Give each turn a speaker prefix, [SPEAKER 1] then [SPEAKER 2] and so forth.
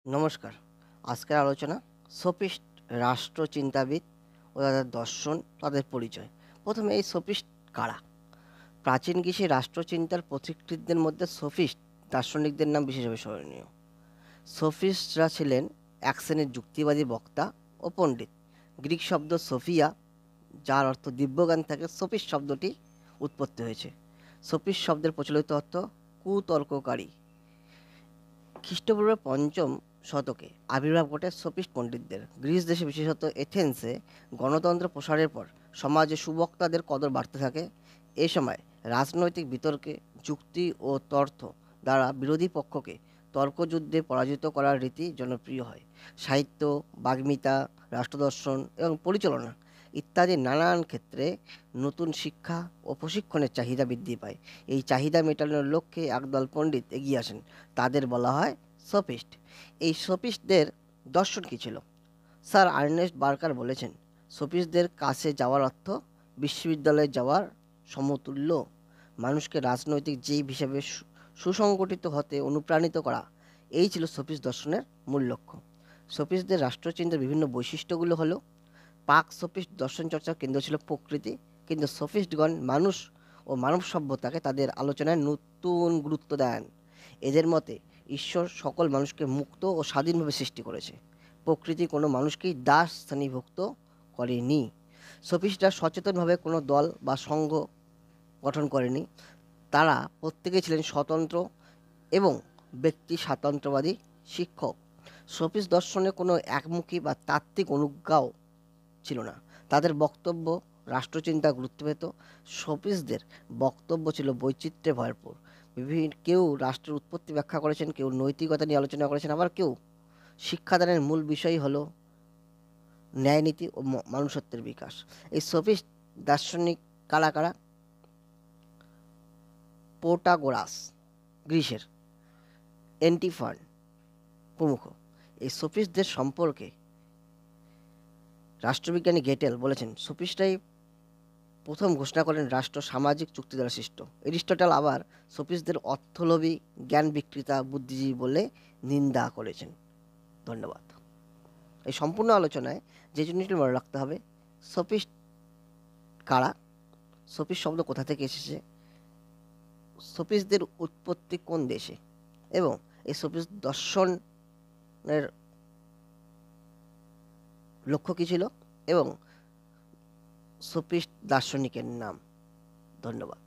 [SPEAKER 1] নমস্কার। আজকের আলোচনা সোফিস্ট রাষ্ট্রচিন্তাবিদ ও তাদের দর্শন, তাদের পরিচয়। প্রথমে এই সোফিস্ট কারা? প্রাচীন গ্রিসে রাষ্ট্রচিন্তার পথিকৃতদের মধ্যে সোফিস্ট দার্শনিকদের নাম বিশেষভাবে স্মরণীয়। সোফিস্টরা ছিলেন এক শ্রেণীর যুক্তিবাদী বক্তা ও পণ্ডিত। গ্রিক শব্দ সোফিয়া, যার অর্থ দিব্যজ্ঞান থেকে সোফিস্ট শব্দটি উৎপত্তি হয়েছে। সোফিস্ট শব্দের প্রচলিত অর্থ কুতর্ককারী। খ্রিস্টপূর্ব পঞ্চম শতকে আবির্ভাব ঘটে সোফিস্ট পণ্ডিতদের। গ্রিস দেশে, বিশেষত এথেন্সে গণতন্ত্র প্রসারের পর সমাজে সুবক্তাদের কদর বাড়তে থাকে। এ সময় রাজনৈতিক বিতর্কে যুক্তি ও তর্ক দ্বারা বিরোধী পক্ষকে তর্কযুদ্ধে পরাজিত করার রীতি জনপ্রিয় হয়। সাহিত্য, বাগ্মিতা, রাষ্ট্রদর্শন এবং পরিচালনা ইত্যাদি নানান ক্ষেত্রে নতুন শিক্ষা ও প্রশিক্ষণের চাহিদা বৃদ্ধি পায়। এই চাহিদা মেটানোর লক্ষ্যে একদল পণ্ডিত এগিয়ে আসেন, তাদের বলা হয় সোফিস্ট। এই সোফিস্টদের দর্শন কী ছিল? স্যার আর্নেস্ট বার্কার বলেছেন, সোফিস্টদের কাছে যাওয়ার অর্থ বিশ্ববিদ্যালয়ে যাওয়ার সমতুল্য। মানুষকে রাজনৈতিক জীব হিসেবে সুসংগঠিত হতে অনুপ্রাণিত করা, এই ছিল সোফিস্ট দর্শনের মূল লক্ষ্য। সোফিস্টদের রাষ্ট্রচিন্তার বিভিন্ন বৈশিষ্ট্যগুলো হলো: পাক সোফিস্ট দর্শন চর্চার কেন্দ্র ছিল প্রকৃতি, কিন্তু সোফিস্টগণ মানুষ ও মানব সভ্যতাকে তাদের আলোচনায় নতুন গুরুত্ব দেন। এদের মতে ঈশ্বর সকল মানুষকে মুক্ত ও স্বাধীনভাবে সৃষ্টি করেছে। প্রকৃতি কোনো মানুষকেই দাস শ্রেণীভুক্ত করেনি। সোফিস্টরা সচেতনভাবে কোনো দল বা সংঘ গঠন করেনি। তারা প্রত্যেকেই ছিলেন স্বতন্ত্র এবং ব্যক্তি স্বাতন্ত্র্যবাদী শিক্ষক। সোফিস্ট দর্শনে কোনো একমুখী বা তাত্ত্বিক অনুজ্ঞাও ছিল না। তাদের বক্তব্য রাষ্ট্রচিন্তা গুরুত্ব পেত। সোফিস্টদের বক্তব্য ছিল বৈচিত্র্যে ভরপুর। কেউ রাষ্ট্রের উৎপত্তি ব্যাখ্যা করেছেন, কেউ নৈতিকতা নিয়ে আলোচনা করেছেন, আবার কেউ শিক্ষাদানের মূল বিষয় হলো ন্যায়নীতি ও মনুষ্যত্বের বিকাশ। এই সোফিস্ট দার্শনিক কারা কারা? প্রোটাগোরাস গ্রিসের, এন্টিফান প্রমুখ। এই সোফিস্টদের সম্পর্কে রাষ্ট্রবিজ্ঞানী গেটেল বলেছেন, সোফিস্টরাই প্রথম ঘোষণা করেন রাষ্ট্র সামাজিক চুক্তি দ্বারা সৃষ্ট। এরিস্টটল আবার সোফিস্টদের অর্থলোভী, জ্ঞান বিক্রেতা, বুদ্ধিজীবী বলে নিন্দা করেছেন। ধন্যবাদ। এই সম্পূর্ণ আলোচনায় যে জিনিসটি মনে রাখতে হবে, সোফিস্ট কারা, সোফিস্ট শব্দ কোথা থেকে এসেছে, সোফিস্টদের উৎপত্তি কোন দেশে, এবং এই সোফিস্ট দর্শনের লক্ষ্য কী ছিল, এবং সোফিস্ট দার্শনিকের নাম। ধন্যবাদ।